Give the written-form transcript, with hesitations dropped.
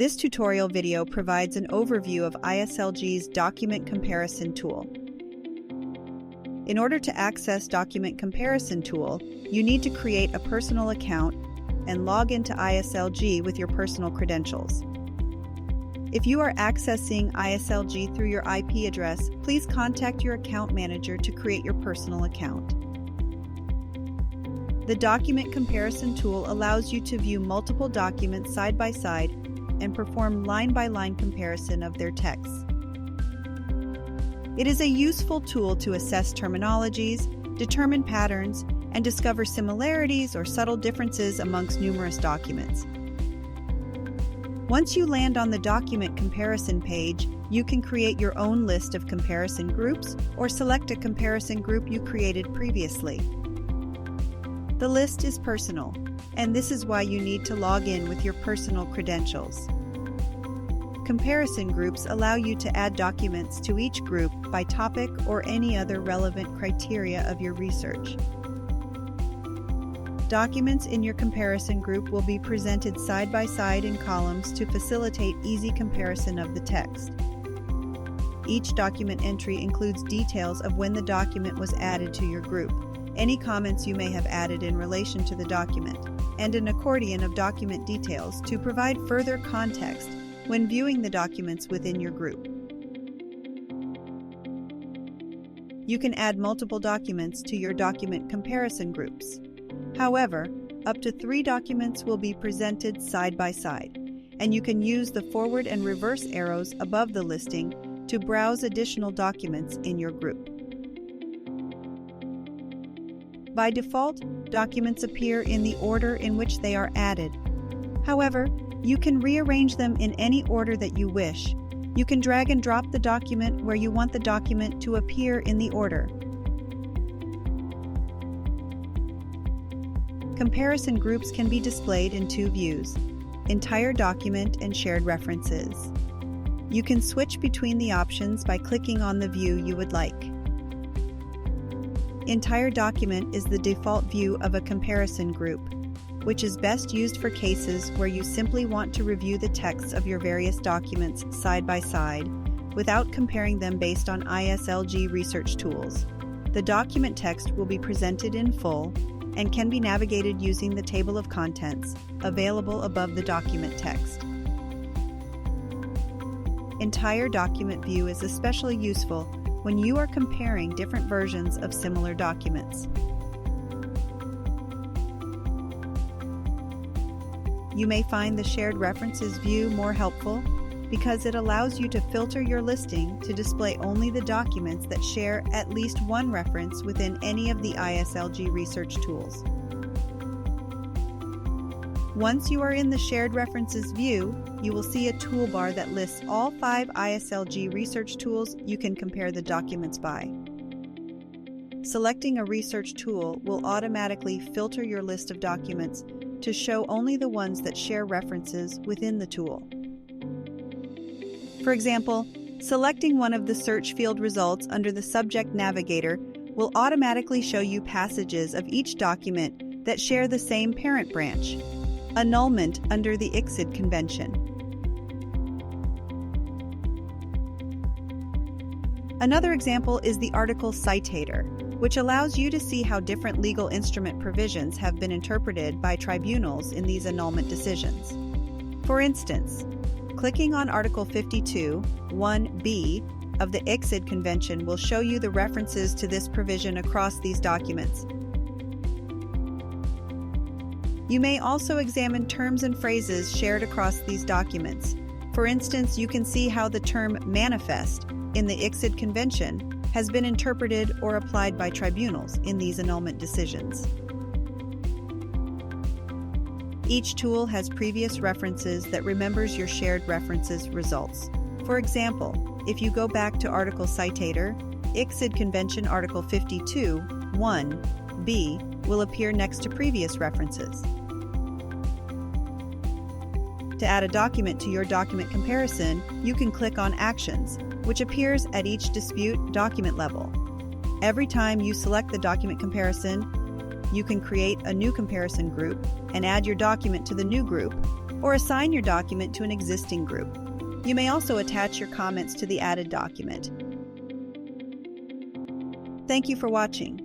This tutorial video provides an overview of ISLG's document comparison tool. In order to access Document Comparison Tool, you need to create a personal account and log into ISLG with your personal credentials. If you are accessing ISLG through your IP address, please contact your account manager to create your personal account. The Document Comparison Tool allows you to view multiple documents side by side and perform line-by-line comparison of their texts. It is a useful tool to assess terminologies, determine patterns, and discover similarities or subtle differences amongst numerous documents. Once you land on the document comparison page, you can create your own list of comparison groups or select a comparison group you created previously. The list is personal, and this is why you need to log in with your personal credentials. Comparison groups allow you to add documents to each group by topic or any other relevant criteria of your research. Documents in your comparison group will be presented side by side in columns to facilitate easy comparison of the text. Each document entry includes details of when the document was added to your group, any comments you may have added in relation to the document, and an accordion of document details to provide further context when viewing the documents within your group. You can add multiple documents to your document comparison groups. However, up to 3 documents will be presented side by side, and you can use the forward and reverse arrows above the listing to browse additional documents in your group. By default, documents appear in the order in which they are added. However, you can rearrange them in any order that you wish. You can drag and drop the document where you want the document to appear in the order. Comparison groups can be displayed in 2 views: entire document and shared references. You can switch between the options by clicking on the view you would like. Entire document is the default view of a comparison group, which is best used for cases where you simply want to review the texts of your various documents side by side without comparing them based on ISLG research tools. The document text will be presented in full and can be navigated using the table of contents available above the document text. Entire document view is especially useful when you are comparing different versions of similar documents. You may find the shared references view more helpful because it allows you to filter your listing to display only the documents that share at least one reference within any of the ISLG research tools. Once you are in the shared references view, you will see a toolbar that lists all 5 ISLG research tools you can compare the documents by. Selecting a research tool will automatically filter your list of documents to show only the ones that share references within the tool. For example, selecting one of the search field results under the Subject Navigator will automatically show you passages of each document that share the same parent branch, annulment under the ISLG convention. Another example is the article citator, which allows you to see how different legal instrument provisions have been interpreted by tribunals in these annulment decisions. For instance, clicking on Article 52, 1b of the ISLG Convention will show you the references to this provision across these documents. You may also examine terms and phrases shared across these documents. For instance, you can see how the term manifest in the ISLG Convention has been interpreted or applied by tribunals in these annulment decisions. Each tool has previous references that remembers your shared references results. For example, if you go back to Article Citator, ISLG Convention Article 52, 1b will appear next to previous references. To add a document to your document comparison, you can click on Actions, which appears at each dispute document level. Every time you select the document comparison, you can create a new comparison group and add your document to the new group, or assign your document to an existing group. You may also attach your comments to the added document. Thank you for watching.